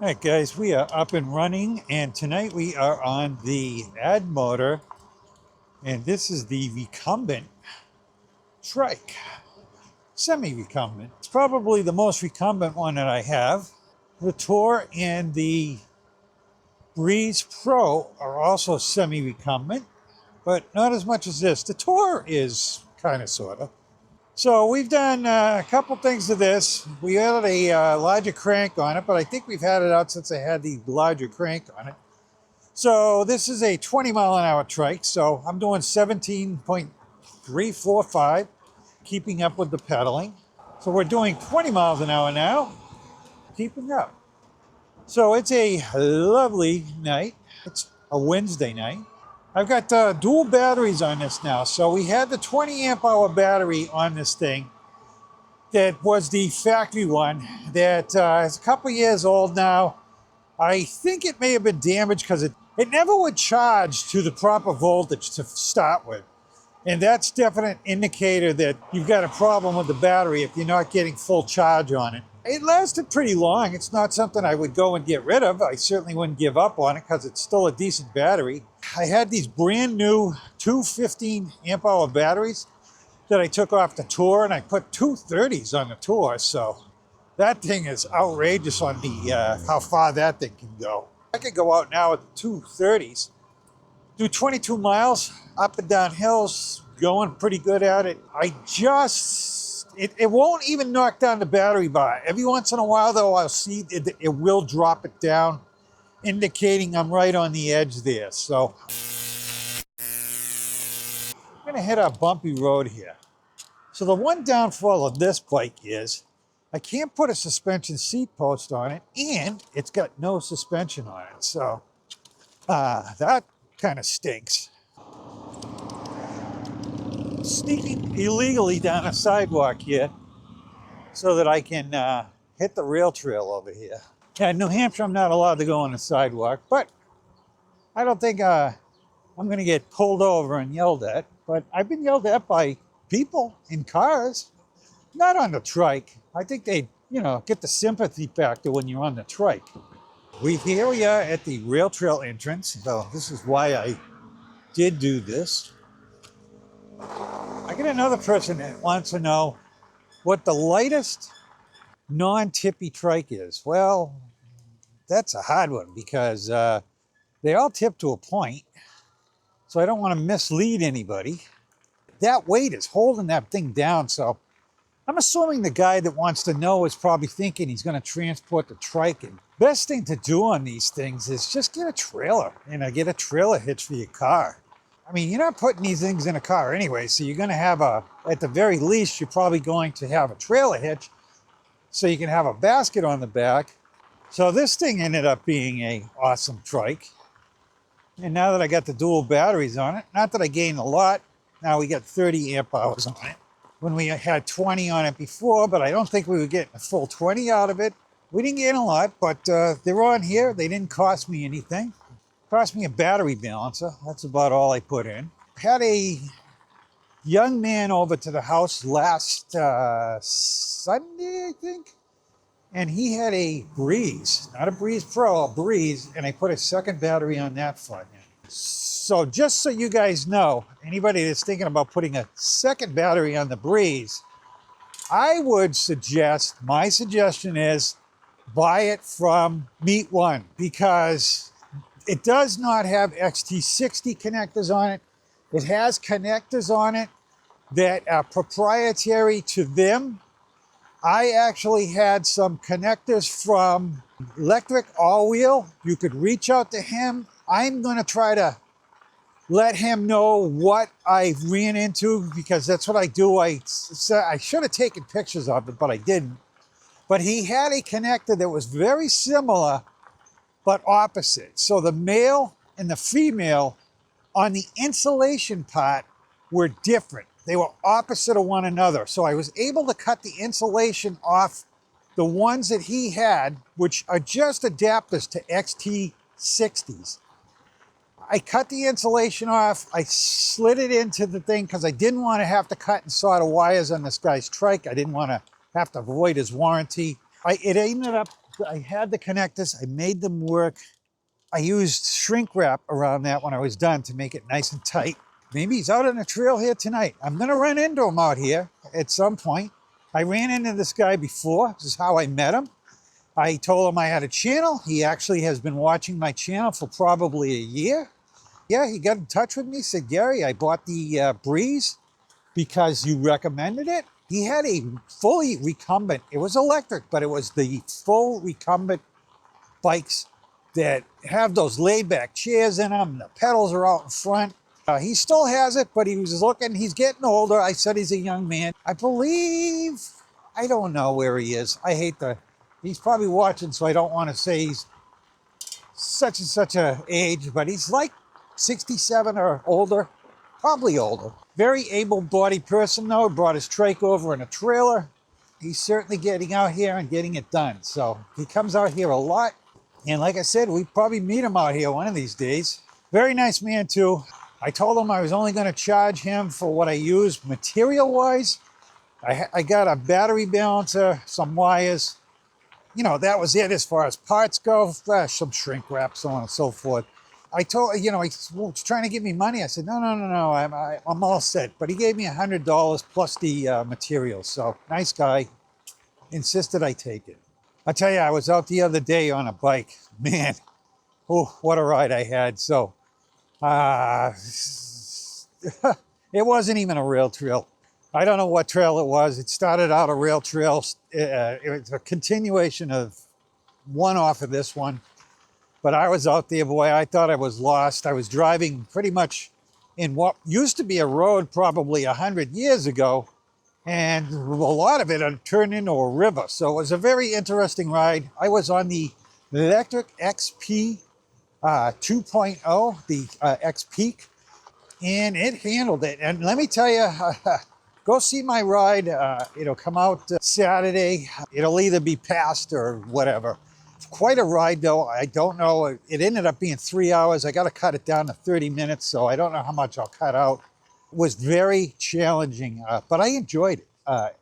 All right, guys, we are up and running, and tonight we are on the Addmotor, and this is the Recumbent trike, semi-recumbent. It's probably the most recumbent one that I have. The Tour and the Breeze Pro are also semi-recumbent, but not as much as this. The Tour is kind of, sort of. So we've done a couple things to this. We added a larger crank on it, but I think we've had it out since I had the larger crank on it. So this is a 20-mile-an-hour trike, so I'm doing 17.345, keeping up with the pedaling. So we're doing 20 miles an hour now, keeping up. So it's a lovely night. It's a Wednesday night. I've got dual batteries on this now. So we had the 20 amp hour battery on this thing that was the factory one that is a couple years old now. I think it may have been damaged because it never would charge to the proper voltage to start with. And that's definite indicator that you've got a problem with the battery if you're not getting full charge on it. It lasted pretty long. It's not something I would go and get rid of. I certainly wouldn't give up on it because it's still a decent battery. I had these brand new 215 amp hour batteries that I took off the Tour, and I put 230s on the Tour. So that thing is outrageous on the how far that thing can go. I could go out now with the 230s, do 22 miles up and down hills, going pretty good at it. It won't even knock down the battery bar. Every once in a while, though, I'll see it will drop it down, indicating I'm right on the edge there. So I'm gonna hit a bumpy road here. So the one downfall of this bike is I can't put a suspension seat post on it, and it's got no suspension on it. So that kind of stinks. Sneaking illegally down a sidewalk here so that I can hit the rail trail over here. Yeah, in New Hampshire, I'm not allowed to go on the sidewalk, but I don't think I'm going to get pulled over and yelled at. But I've been yelled at by people in cars, not on the trike. I think they, get the sympathy factor when you're on the trike. Here we are at the rail trail entrance. So this is why I did do this. I get another person that wants to know what the lightest non-tippy trike is. Well, that's a hard one because they all tip to a point. So I don't want to mislead anybody. That weight is holding that thing down. So I'm assuming the guy that wants to know is probably thinking he's going to transport the trike. And best thing to do on these things is just get a trailer and get a trailer hitch for your car. I mean, you're not putting these things in a car anyway, so you're going to have at the very least, you're probably going to have a trailer hitch so you can have a basket on the back. So this thing ended up being an awesome trike. And now that I got the dual batteries on it, not that I gained a lot, now we got 30 amp hours on it. When we had 20 on it before, but I don't think we were getting a full 20 out of it. We didn't gain a lot, but they're on here. They didn't cost me anything. Cost me a battery balancer. That's about all I put in. Had a young man over to the house last Sunday, I think. And he had a Breeze, not a Breeze Pro, a Breeze, and I put a second battery on that front end. So just so you guys know, anybody that's thinking about putting a second battery on the Breeze, I would suggest, my suggestion is buy it from Meet One, because it does not have XT60 connectors on it. It has connectors on it that are proprietary to them. I actually had some connectors from Electric All Wheel. You could reach out to him. I'm going to try to let him know what I ran into, because that's what I do. I should have taken pictures of it, but I didn't. But he had a connector that was very similar, but opposite. So the male and the female on the insulation part were different. They were opposite of one another. So I was able to cut the insulation off the ones that he had, which are just adapters to XT60s. I cut the insulation off. I slid it into the thing because I didn't want to have to cut and solder wires on this guy's trike. I didn't want to have to void his warranty. It ended up I had the connectors, I made them work. I used shrink wrap around that when I was done to make it nice and tight. Maybe he's out on the trail here tonight. I'm gonna run into him out here at some point. I ran into this guy before. This is how I met him. I told him I had a channel. He actually has been watching my channel for probably a year. Yeah, he got in touch with me, said, Gary, I bought the Breeze because you recommended it. He had a fully recumbent. It was electric, but it was the full recumbent bikes that have those laid back chairs in them. The pedals are out in front. He still has it, but he was looking, he's getting older. I said he's a young man. I believe, I don't know where he is. I hate he's probably watching, so I don't want to say he's such and such a age, but he's like 67 or older, probably older. Very able-bodied person though, brought his trike over in a trailer. He's certainly getting out here and getting it done. So he comes out here a lot. And like I said, we probably meet him out here one of these days. Very nice man too. I told him I was only going to charge him for what I used material-wise. I got a battery balancer, some wires. You know, that was it as far as parts go. Some shrink wrap, so on and so forth. I told, you know, he was trying to give me money. I said, no, I'm all set. But he gave me $100 plus the materials. So nice guy. Insisted I take it. I tell you, I was out the other day on a bike. Man, oh, what a ride I had. So, it wasn't even a rail trail. I don't know what trail it was. It started out a rail trail. It was a continuation of one off of this one. But I was out there, boy, I thought I was lost. I was driving pretty much in what used to be a road probably 100 years ago. And a lot of it had turned into a river. So it was a very interesting ride. I was on the Electric XP 2.0, the X-Peak, and it handled it. And let me tell you, go see my ride. It'll come out Saturday. It'll either be passed or whatever. Quite a ride though. I don't know. It ended up being 3 hours. I got to cut it down to 30 minutes. So I don't know how much I'll cut out. It was very challenging, but I enjoyed it.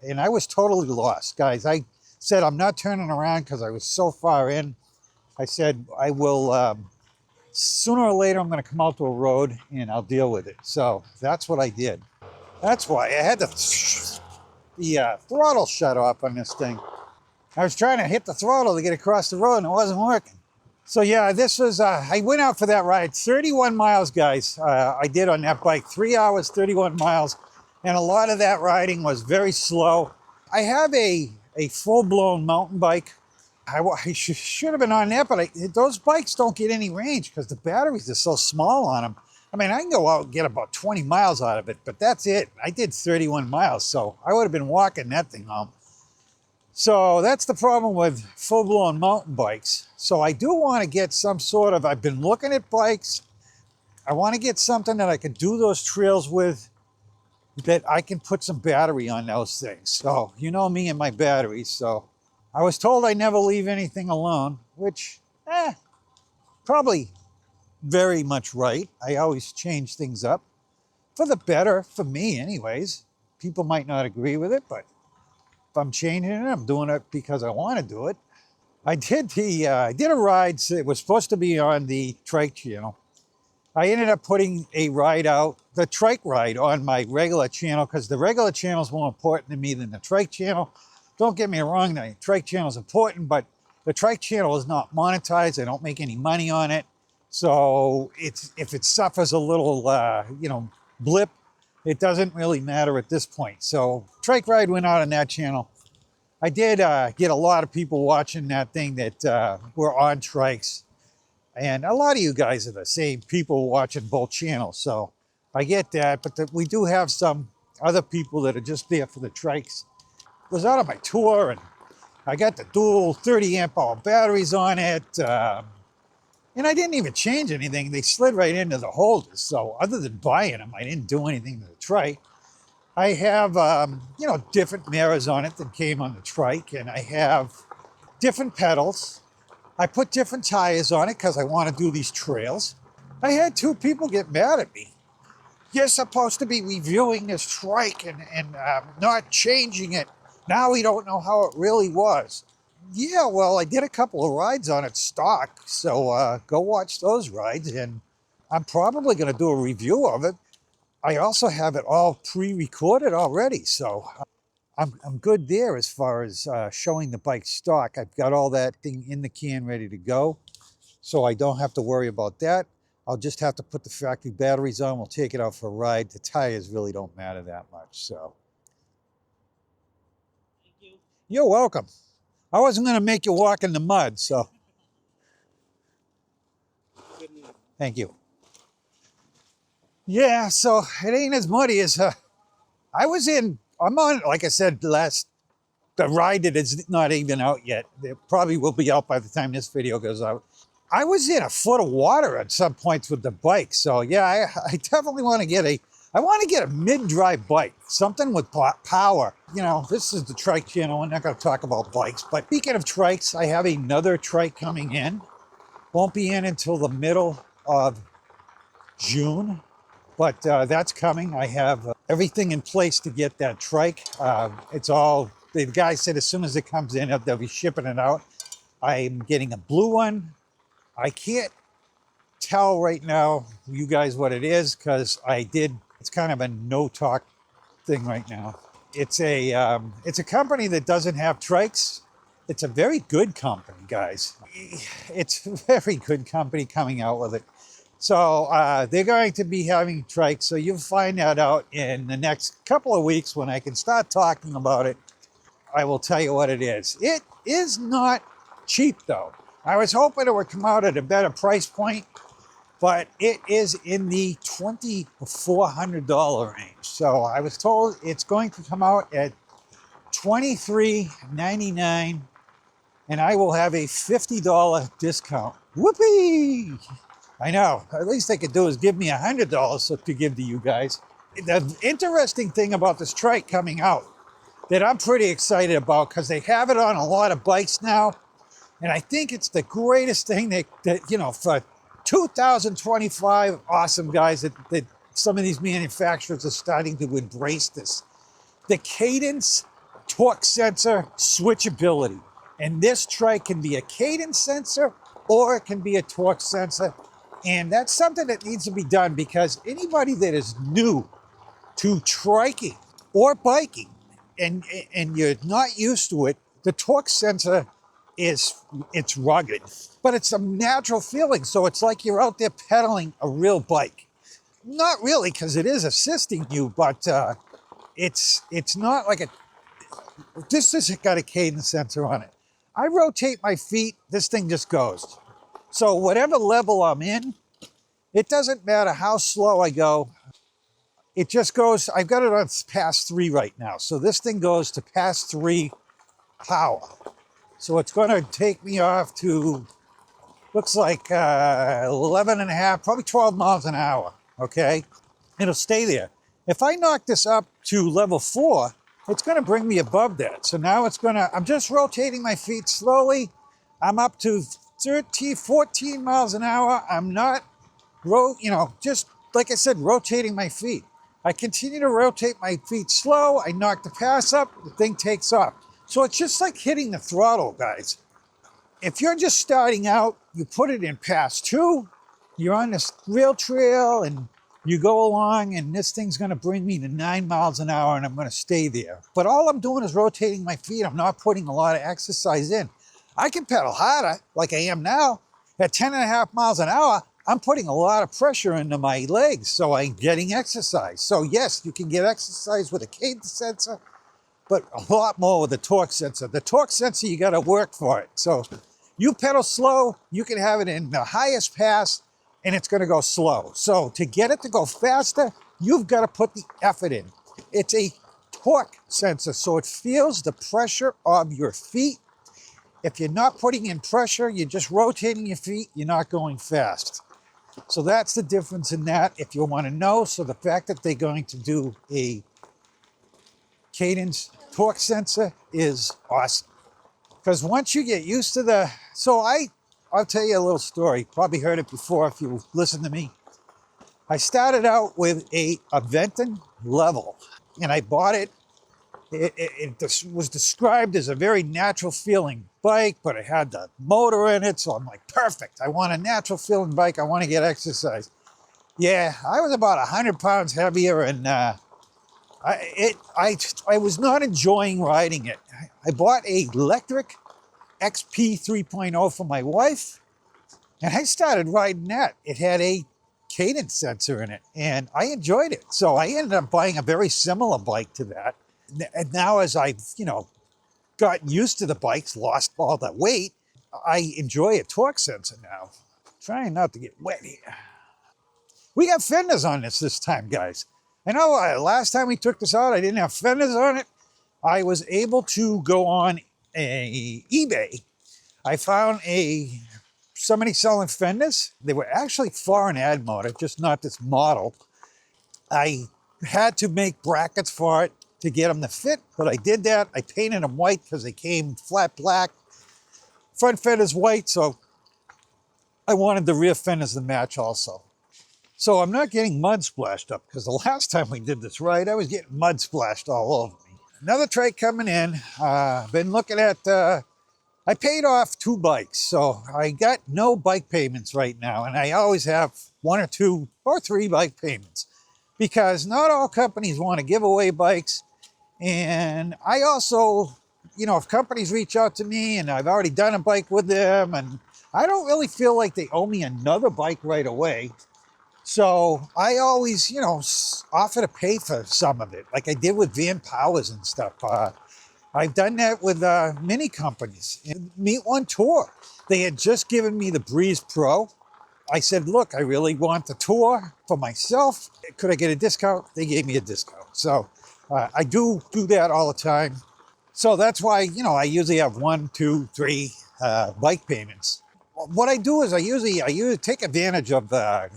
And I was totally lost, guys. I said, I'm not turning around because I was so far in. I said, I will, sooner or later, I'm going to come out to a road and I'll deal with it. So that's what I did. That's why I had the throttle shut off on this thing. I was trying to hit the throttle to get across the road and it wasn't working. So yeah, this was, I went out for that ride. 31 miles, guys, I did on that bike. 3 hours, 31 miles. And a lot of that riding was very slow. I have a full-blown mountain bike. I should have been on that, but those bikes don't get any range because the batteries are so small on them. I mean, I can go out and get about 20 miles out of it, but that's it. I did 31 miles, so I would have been walking that thing home. So that's the problem with full-blown mountain bikes. So I do want to get some sort of, I've been looking at bikes. I want to get something that I could do those trails with, that I can put some battery on those things. So you know me and my batteries. So I was told I never leave anything alone, which, probably very much right. I always change things up for the better, for me anyways. People might not agree with it, but if I'm changing it, I'm doing it because I want to do it. I did a ride. It was supposed to be on the trike channel. I ended up putting a ride out, the trike ride, on my regular channel because the regular channel is more important to me than the trike channel. Don't get me wrong, the trike channel is important, but the trike channel is not monetized. I don't make any money on it. So if it suffers a little, blip, it doesn't really matter at this point. So trike ride went out on that channel. I did get a lot of people watching that thing that were on trikes. And a lot of you guys are the same people watching both channels. So I get that, but we do have some other people that are just there for the trikes. I was out on my tour and I got the dual 30 amp hour batteries on it. And I didn't even change anything. They slid right into the holders. So other than buying them, I didn't do anything to the trike. I have, different mirrors on it that came on the trike, and I have different pedals. I put different tires on it because I want to do these trails. I had two people get mad at me. You're supposed to be reviewing this trike and not changing it. Now we don't know how it really was. Yeah, well, I did a couple of rides on it stock, so go watch those rides, and I'm probably going to do a review of it. I also have it all pre-recorded already, so I'm good there as far as showing the bike stock. I've got all that thing in the can ready to go, so I don't have to worry about that. I'll just have to put the factory batteries on. We'll take it out for a ride. The tires really don't matter that much, so. Thank you. You're welcome. I wasn't going to make you walk in the mud, so. Good news. Thank you. Yeah, so it ain't as muddy as I'm on, like I said, the ride that is not even out yet. It probably will be out by the time this video goes out. I was in a foot of water at some points with the bike. So yeah, I definitely want to I want to get a mid-drive bike, something with power. You know, this is the trike channel. I'm not going to talk about bikes, but speaking of trikes, I have another trike coming in. Won't be in until the middle of June. But that's coming. I have everything in place to get that trike. The guy said as soon as it comes in, they'll be shipping it out. I'm getting a blue one. I can't tell right now, you guys, what it is, because it's kind of a no talk thing right now. It's a company that doesn't have trikes. It's a very good company, guys. It's a very good company coming out with it. So they're going to be having trikes. So you'll find that out in the next couple of weeks when I can start talking about it. I will tell you what it is. It is not cheap though. I was hoping it would come out at a better price point, but it is in the $2,400 range. So I was told it's going to come out at $23.99, and I will have a $50 discount. Whoopee! I know. At least they could do is give me $100 to give to you guys. The interesting thing about this trike coming out that I'm pretty excited about, because they have it on a lot of bikes now, and I think it's the greatest thing that for 2025, awesome guys, that some of these manufacturers are starting to embrace this. The Cadence torque sensor switchability. And this trike can be a cadence sensor or it can be a torque sensor. And that's something that needs to be done, because anybody that is new to triking or biking and you're not used to it, the torque sensor it's rugged, but it's a natural feeling. So it's like you're out there pedaling a real bike. Not really, because it is assisting you, but it's not like this has got a cadence sensor on it. I rotate my feet, this thing just goes. So whatever level I'm in, it doesn't matter how slow I go, it just goes. I've got it on pass 3 right now. So this thing goes to pass 3 power. So it's going to take me off to, looks like 11 and a half, probably 12 miles an hour, okay? It'll stay there. If I knock this up to level 4, it's going to bring me above that. So now I'm just rotating my feet slowly. I'm up to 13, 14 miles an hour. I'm not, just like I said, rotating my feet. I continue to rotate my feet slow. I knock the pass up, the thing takes off. So it's just like hitting the throttle, guys. If you're just starting out, you put it in pass 2, you're on this rail trail and you go along, and this thing's going to bring me to 9 miles an hour, and I'm going to stay there. But all I'm doing is rotating my feet. I'm not putting a lot of exercise in. I can pedal harder like I am now. At 10 and a half miles an hour, I'm putting a lot of pressure into my legs, so I'm getting exercise. So yes, you can get exercise with a cadence sensor, but a lot more with the torque sensor. The torque sensor, you got to work for it. So you pedal slow, you can have it in the highest pass, and it's going to go slow. So to get it to go faster, you've got to put the effort in. It's a torque sensor, so it feels the pressure of your feet. If you're not putting in pressure, you're just rotating your feet, you're not going fast. So that's the difference in that, if you want to know. So the fact that they're going to do a Cadence torque sensor is awesome. Because once you get used to I'll tell you a little story. Probably heard it before if you listen to me. I started out with a Aventon Level, and I bought it was described as a very natural feeling bike, but it had the motor in it. So I'm like, perfect. I want a natural feeling bike. I want to get exercise. Yeah, I was about 100 pounds heavier, and I was not enjoying riding it. I bought a electric XP 3.0 for my wife, and I started riding that. It had a cadence sensor in it, and I enjoyed it. So I ended up buying a very similar bike to that. And now as I've, gotten used to the bikes, lost all that weight, I enjoy a torque sensor now. Trying not to get wet here. We got fenders on this time, guys. I know last time we took this out, I didn't have fenders on it. I was able to go on eBay. I found somebody selling fenders. They were actually for an Addmotor, just not this model. I had to make brackets for it to get them to fit, but I did that. I painted them white because they came flat black. Front fenders white, so I wanted the rear fenders to match also. So I'm not getting mud splashed up, because the last time we did this ride, I was getting mud splashed all over me. Another trike coming in. Been looking at, I paid off 2 bikes, so I got no bike payments right now, and I always have 1 or 2 or 3 bike payments, because not all companies want to give away bikes. And I also, if companies reach out to me and I've already done a bike with them, and I don't really feel like they owe me another bike right away. So I always, offer to pay for some of it, like I did with Van Powers and stuff. I've done that with many companies. Meet One Tour. They had just given me the Breeze Pro. I said, look, I really want the Tour for myself. Could I get a discount? They gave me a discount. So I do that all the time. So that's why, I usually have 1, 2, 3 bike payments. What I do is I usually take advantage of the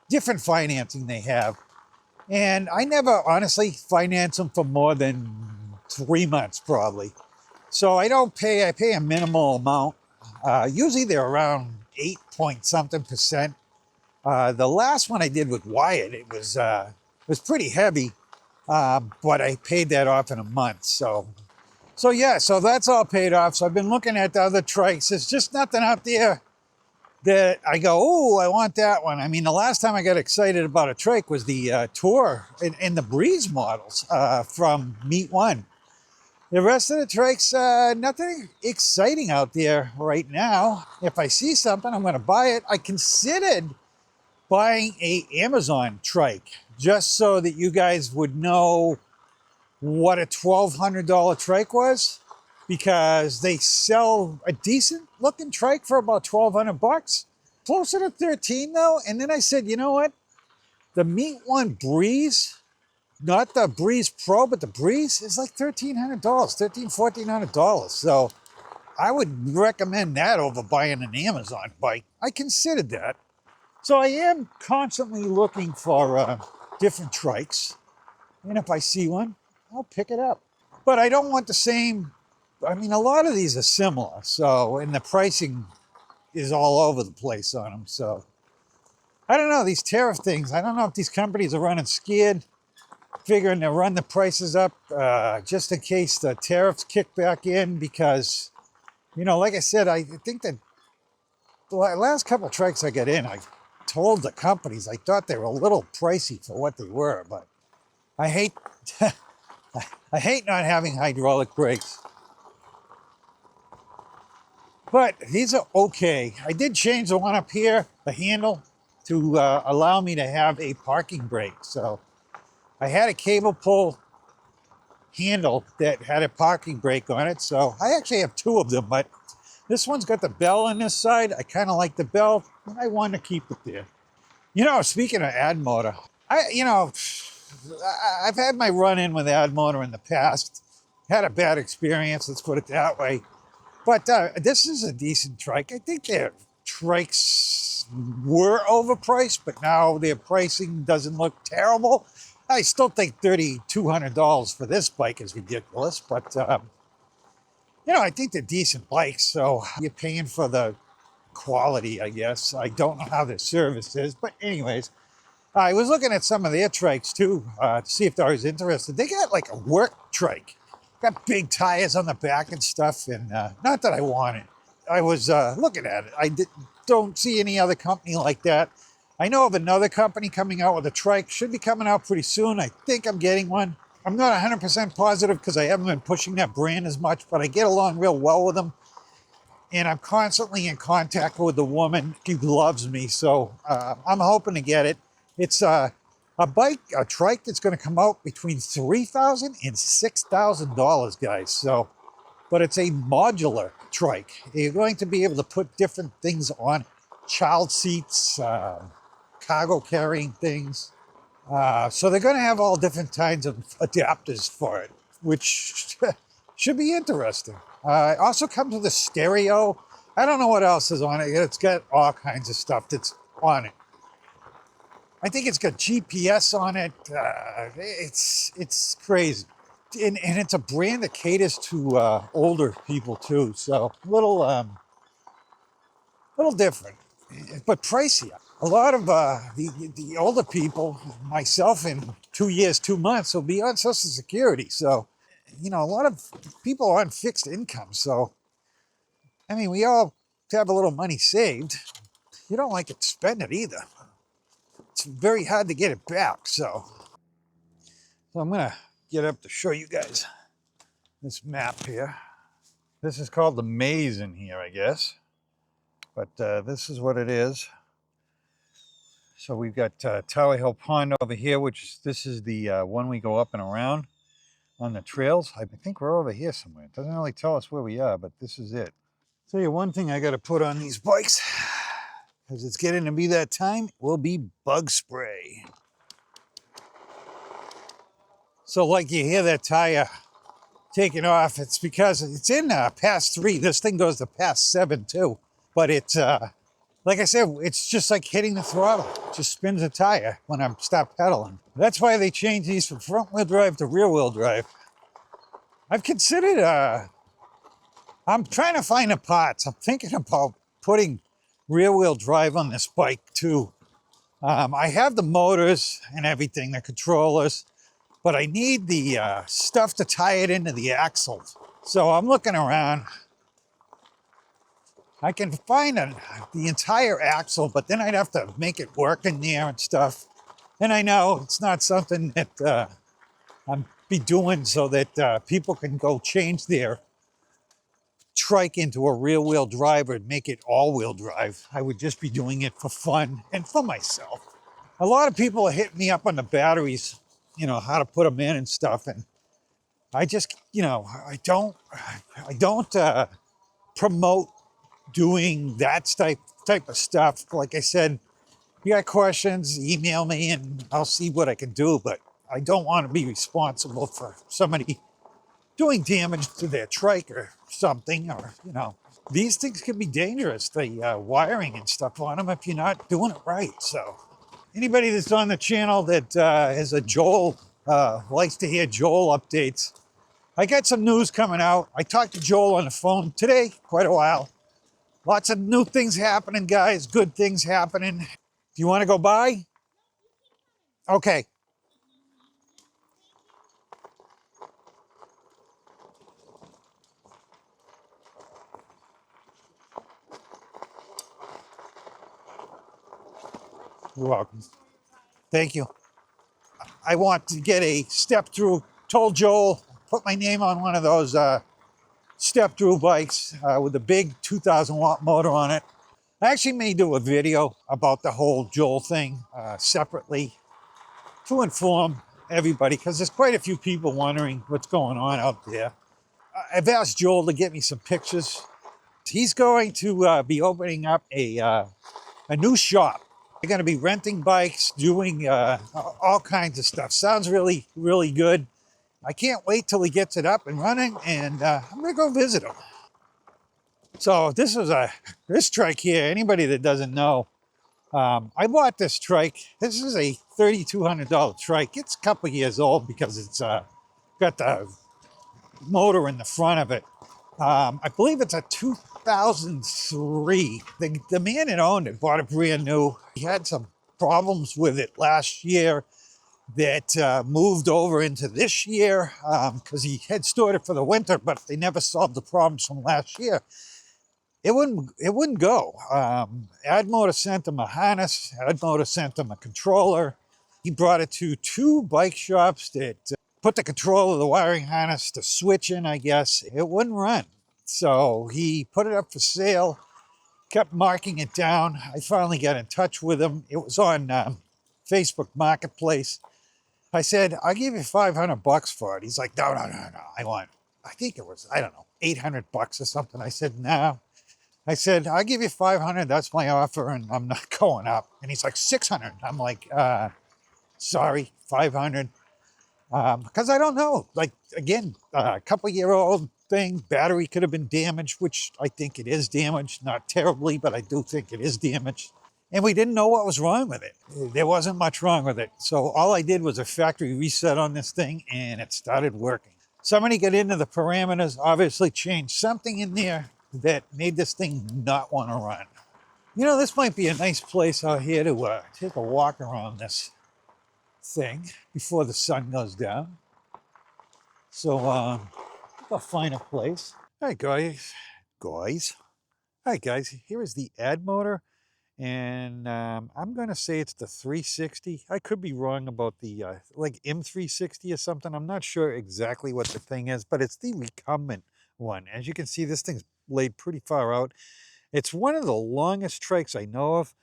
different financing they have. And I never honestly finance them for more than 3 months probably. So I pay a minimal amount. Usually they're around 8 point something percent. The last one I did with Wyatt, it was pretty heavy, but I paid that off in a month. So that's all paid off. So I've been looking at the other trikes. There's just nothing out there that I go, oh, I want that one. I mean, the last time I got excited about a trike was the Tour and the Breeze models from Meet One. The rest of the trikes, nothing exciting out there right now. If I see something, I'm going to buy it. I considered buying a Amazon trike just so that you guys would know what a $1,200 trike was, because they sell a decent looking trike for about $1,200, closer to 13 though. And then I said, you know what? The Meet One Breeze, not the Breeze Pro, but the Breeze is like $1,300, $1,400. So I would recommend that over buying an Amazon bike. I considered that. So I am constantly looking for different trikes. And if I see one, I'll pick it up. But I don't want the same. I mean, a lot of these are similar. So, and the pricing is all over the place on them. So I don't know, these tariff things. I don't know if these companies are running scared, figuring to run the prices up just in case the tariffs kick back in, because, like I said, I think that the last couple of trikes I got in, I told the companies I thought they were a little pricey for what they were, but I hate I hate not having hydraulic brakes. But these are okay. I did change the one up here, the handle, to allow me to have a parking brake. So I had a cable pull handle that had a parking brake on it. So I actually have 2 of them, but this one's got the bell on this side. I kind of like the bell, and I want to keep it there. Speaking of Addmotor, I've had my run-in with Addmotor in the past. Had a bad experience, let's put it that way. But this is a decent trike. I think their trikes were overpriced, but now their pricing doesn't look terrible. I still think $3,200 for this bike is ridiculous, but I think they're decent bikes. So you're paying for the quality, I guess. I don't know how their service is, but anyways, I was looking at some of their trikes too, to see if I was interested. They got like a work trike. Got big tires on the back and stuff, and not that I want it. I was looking at it. Don't see any other company like that. I know of another company coming out with a trike. Should be coming out pretty soon. I think I'm getting one. I'm not 100% positive because I haven't been pushing that brand as much, but I get along real well with them. And I'm constantly in contact with the woman. She loves me, so I'm hoping to get it. It's a trike that's going to come out between $3,000 and $6,000, guys. So, but it's a modular trike. You're going to be able to put different things on, child seats, cargo carrying things. So they're going to have all different kinds of adapters for it, which should be interesting. It also comes with a stereo. I don't know what else is on it. It's got all kinds of stuff that's on it. I think it's got GPS on it. It's crazy. And it's a brand that caters to older people too. So a little different, but pricier. A lot of the older people, myself in 2 years, 2 months, will be on Social Security. So, you know, a lot of people are on fixed income. So, I mean, we all have a little money saved. You don't like to spend it either. It's very hard to get it back. So I'm going to get up to show you guys this map here. This is called the maze in here, I guess. But this is what it is. So we've got Tower Hill Pond over here, this is the one we go up and around on the trails. I think we're over here somewhere. It doesn't really tell us where we are, but this is it. Tell you one thing I got to put on these bikes, as it's getting to be that time, will be bug spray. So like you hear that tire taking off, it's because it's in pass 3. This thing goes to pass 7 too. But it's, like I said, it's just like hitting the throttle. It just spins the tire when I stop pedaling. That's why they changed these from front wheel drive to rear wheel drive. I've considered, I'm trying to find the parts. I'm thinking about putting rear wheel drive on this bike too. I have the motors and everything, the controllers, but I need the stuff to tie it into the axle. So I'm looking around. I can find the entire axle, but then I'd have to make it work in there and stuff. And I know it's not something that I'm be doing so that people can go change their trike into a rear wheel drive or make it all wheel drive. I would just be doing it for fun and for myself. A lot of people are hitting me up on the batteries, you know, how to put them in and stuff. And I just, you know, I don't promote doing that type of stuff. Like I said, you got questions, email me and I'll see what I can do, but I don't want to be responsible for somebody doing damage to their trike or something, or, you know, these things can be dangerous, the wiring and stuff on them if you're not doing it right. So anybody that's on the channel that is a Joel, likes to hear Joel updates, I got some news coming out. I talked to Joel on the phone today, quite a while. Lots of new things happening, guys. Good things happening. If you want to go by? Okay. You're welcome. Thank you. I want to get a step through. Told Joel, put my name on one of those step through bikes with a big 2,000 watt motor on it. I actually may do a video about the whole Joel thing separately to inform everybody, because there's quite a few people wondering what's going on out there. I've asked Joel to get me some pictures. He's going to be opening up a new shop. They're going to be renting bikes, doing all kinds of stuff. Sounds really, really good. I can't wait till he gets it up and running, and I'm going to go visit him. So this is this trike here. Anybody that doesn't know, I bought this trike. This is a $3,200 trike. It's a couple years old because it's got the motor in the front of it. I believe it's a 2003. The man that owned it bought it brand new. He had some problems with it last year that moved over into this year because he had stored it for the winter, but they never solved the problems from last year. It wouldn't go. Addmotor sent him a harness. Addmotor sent him a controller. He brought it to 2 bike shops that put the controller, the wiring harness, the switch in, I guess. It wouldn't run. So he put it up for sale, kept marking it down. I finally got in touch with him. It was on Facebook Marketplace. I said, I'll give you $500 for it. He's like, no. I think it was, I don't know, $800 or something. I said, no. I said, I'll give you 500. That's my offer, and I'm not going up. And he's like, 600. I'm like, sorry, 500. Because I don't know. Like, again, a couple-year-old thing, battery could have been damaged, which I think it is damaged. Not terribly, but I do think it is damaged. And we didn't know what was wrong with it. There wasn't much wrong with it. So all I did was a factory reset on this thing, and it started working. Somebody got into the parameters, obviously changed something in there that made this thing not want to run. You know, this might be a nice place out here to take a walk around this thing before the sun goes down. So I'll find a place. All right, guys. All right, guys, here is the Addmotor. And I'm going to say it's the 360. I could be wrong about the like M360 or something. I'm not sure exactly what the thing is, but it's the recumbent one. As you can see, this thing's laid pretty far out. It's one of the longest trikes I know of.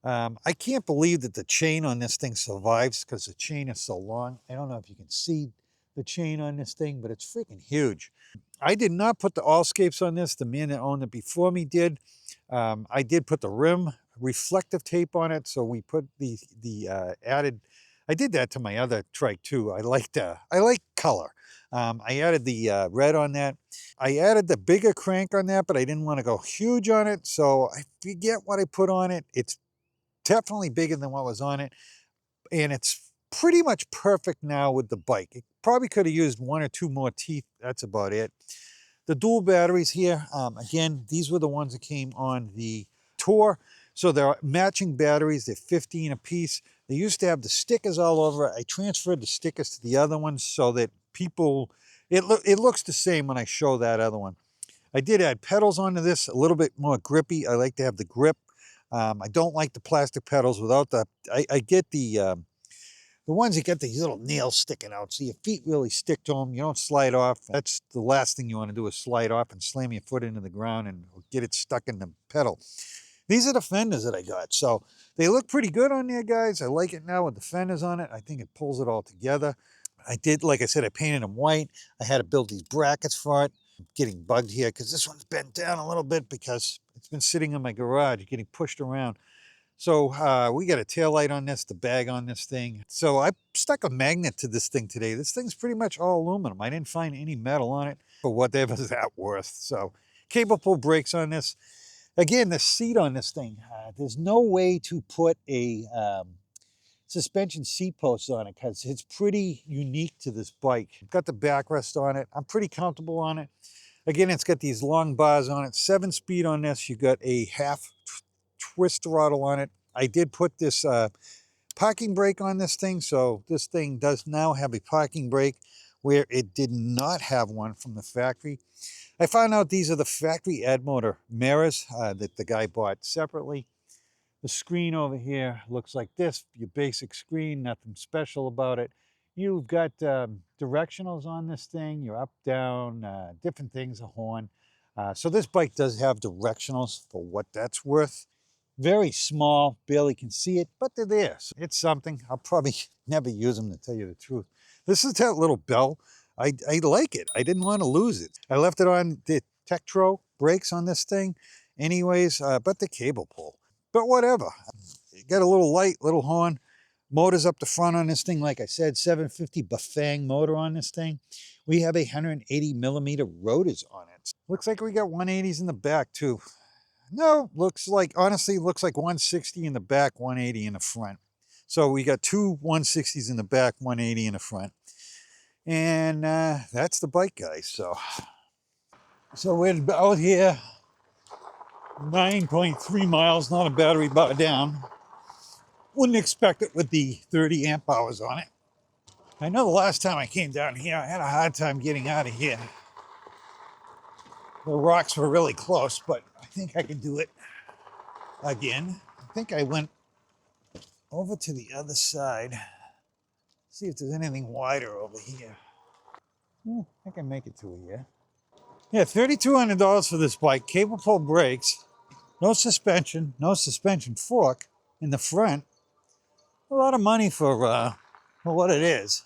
I can't believe that the chain on this thing survives because the chain is so long. I don't know if you can see the chain on this thing, but it's freaking huge. I did not put the Allscapes on this. The man that owned it before me did. I did put the rim reflective tape on it, so we put the added. I did that to my other trike too. I like color. I added the red on that. I added the bigger crank on that, but I didn't want to go huge on it, so I forget what I put on it. It's definitely bigger than what was on it, and it's pretty much perfect now with the bike. It probably could have used 1 or 2 more teeth. That's about it. The dual batteries here, again, these were the ones that came on the Tour. So they're matching batteries. They're 15 a piece. They used to have the stickers all over it. I transferred the stickers to the other ones so that people, it looks the same when I show that other one. I did add pedals onto this, a little bit more grippy. I like to have the grip. I don't like the plastic pedals without the, I get the ones that get these little nails sticking out, so your feet really stick to them. You don't slide off. That's the last thing you want to do is slide off and slam your foot into the ground and get it stuck in the pedal. These are the fenders that I got. So they look pretty good on there, guys. I like it now with the fenders on it. I think it pulls it all together. I did, like I said, I painted them white. I had to build these brackets for it. I'm getting bugged here because this one's bent down a little bit because it's been sitting in my garage, getting pushed around. So we got a tail light on this, the bag on this thing. So I stuck a magnet to this thing today. This thing's pretty much all aluminum. I didn't find any metal on it for whatever that worth. So cable pull brakes on this. Again, the seat on this thing, there's no way to put a suspension seat post on it because it's pretty unique to this bike. Got the backrest on it. I'm pretty comfortable on it. Again, it's got these long bars on it. 7-speed on this. You got a half twist throttle on it. I did put this parking brake on this thing, so this thing does now have a parking brake where it did not have one from the factory. I found out these are the factory Addmotor mirrors that the guy bought separately. The screen over here looks like this, your basic screen, nothing special about it. You've got directionals on this thing, you're up, down, different things, a horn. So this bike does have directionals for what that's worth. Very small, barely can see it, but they're there. So it's something. I'll probably never use them, to tell you the truth. This is that little bell. I like it. I didn't want to lose it. I left it on the Tektro brakes on this thing anyways, but the cable pull. But whatever. You got a little light, little horn. Motors up the front on this thing, like I said, 750 Bafang motor on this thing. We have 180 millimeter rotors on it. Looks like we got 180s in the back too. No, honestly, looks like 160 in the back, 180 in the front. So we got 2 160s in the back, 180 in the front. And that's the bike, guys. So we're out here, 9.3 miles, not a battery bar down. Wouldn't expect it with the 30 amp hours on it. I know the last time I came down here, I had a hard time getting out of here. The rocks were really close, but I think I can do it again. I think I went over to the other side. See if there's anything wider over here. I can make it to here. Yeah, $3,200 for this bike. Cable pull brakes. No suspension fork in the front. A lot of money for what it is.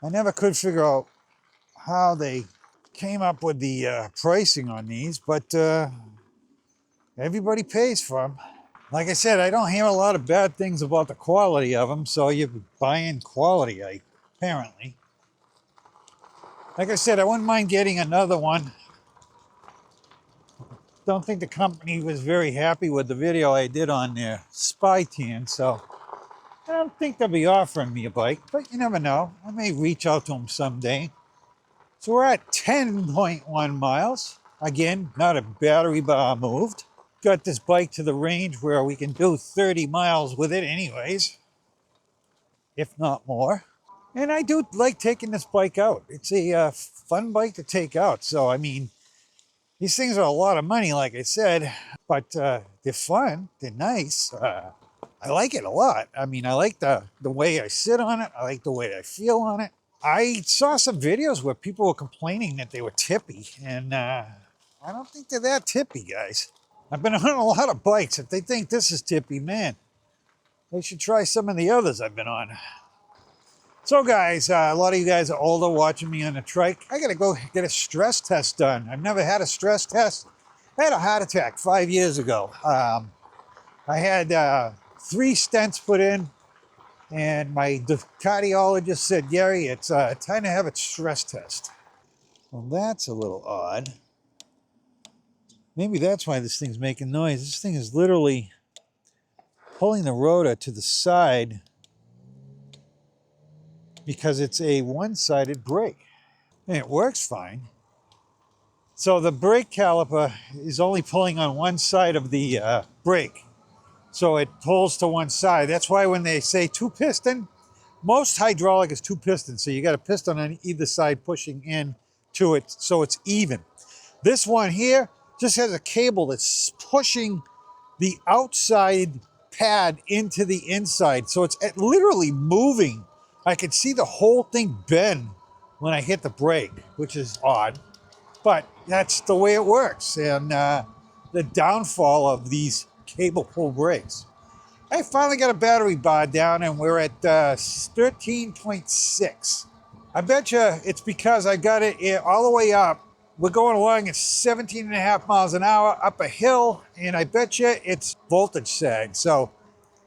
I never could figure out how they came up with the pricing on these, but everybody pays for them. Like I said, I don't hear a lot of bad things about the quality of them, so you're buying quality, apparently. Like I said, I wouldn't mind getting another one. Don't think the company was very happy with the video I did on their spy tan, so I don't think they'll be offering me a bike, but you never know. I may reach out to them someday. So we're at 10.1 miles. Again, not a battery bar moved. Got this bike to the range where we can do 30 miles with it anyways, if not more. And I do like taking this bike out. It's a fun bike to take out. So, I mean, these things are a lot of money, like I said, but they're fun, they're nice. I like it a lot. I mean, I like the way I sit on it. I like the way I feel on it. I saw some videos where people were complaining that they were tippy, and I don't think they're that tippy, guys. I've been on a lot of bikes. If they think this is tippy, man, they should try some of the others I've been on. So guys, a lot of you guys are older watching me on a trike. I gotta go get a stress test done. I've never had a stress test. I had a heart attack 5 years ago. I had 3 stents put in, and my cardiologist said, Gary, it's time to have a stress test. Well, that's a little odd. Maybe that's why this thing's making noise. This thing is literally pulling the rotor to the side because it's a one-sided brake. And it works fine. So the brake caliper is only pulling on one side of the brake. So it pulls to one side. That's why when they say 2-piston, most hydraulic is 2 pistons. So you got a piston on either side pushing in to it so it's even. This one here just has a cable that's pushing the outside pad into the inside. So it's literally moving. I could see the whole thing bend when I hit the brake, which is odd, but that's the way it works. And the downfall of these cable pull brakes. I finally got a battery bar down and we're at 13.6. I bet you it's because I got it all the way up. We're going along at 17.5 miles an hour up a hill, and I bet you it's voltage sag. So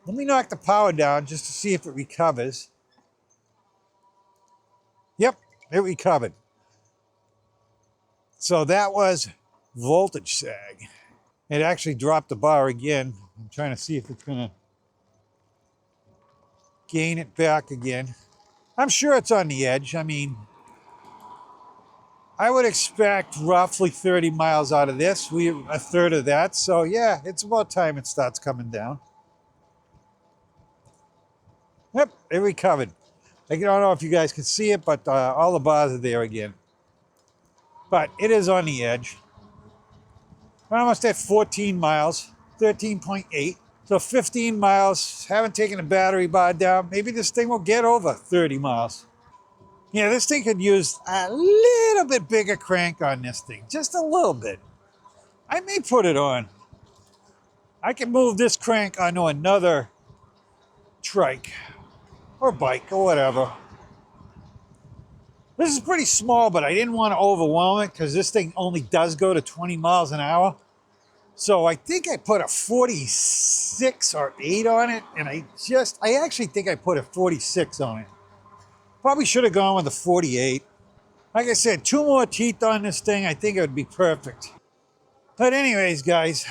let me knock the power down just to see if it recovers. Yep, it recovered. So that was voltage sag. It actually dropped the bar again. I'm trying to see if it's going to gain it back again. I'm sure it's on the edge. I mean, I would expect roughly 30 miles out of this. We're a third of that. So yeah, it's about time it starts coming down. Yep, it recovered. I don't know if you guys can see it, but all the bars are there again. But it is on the edge. We're almost at 14 miles, 13.8. So 15 miles, haven't taken the battery bar down. Maybe this thing will get over 30 miles. Yeah, this thing could use a little bit bigger crank on this thing, just a little bit. I may put it on. I can move this crank onto another trike or bike or whatever. This is pretty small, but I didn't want to overwhelm it because this thing only does go to 20 miles an hour. So I think I put a 46 or 8 on it, and I actually think I put a 46 on it. Probably should have gone with a 48. Like I said, 2 more teeth on this thing, I think it would be perfect. But anyways, guys,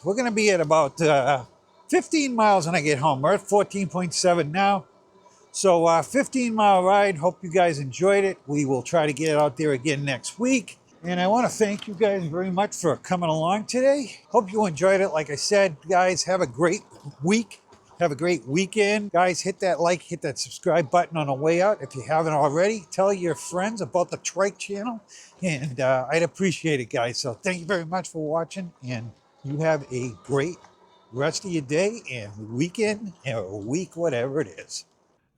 we're going to be at about 15 miles when I get home. We're at 14.7 now. So 15-mile ride. Hope you guys enjoyed it. We will try to get out there again next week. And I want to thank you guys very much for coming along today. Hope you enjoyed it. Like I said, guys, have a great week. Have a great weekend. Guys, hit that like, hit that subscribe button on the way out. If you haven't already, tell your friends about the Trike channel. And I'd appreciate it, guys. So thank you very much for watching. And you have a great rest of your day and weekend or week, whatever it is.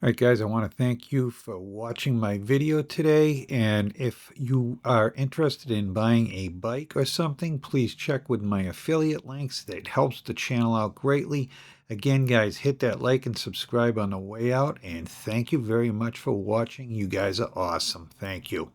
All right, guys, I want to thank you for watching my video today. And if you are interested in buying a bike or something, please check with my affiliate links. That helps the channel out greatly. Again, guys, hit that like and subscribe on the way out. And thank you very much for watching. You guys are awesome. Thank you.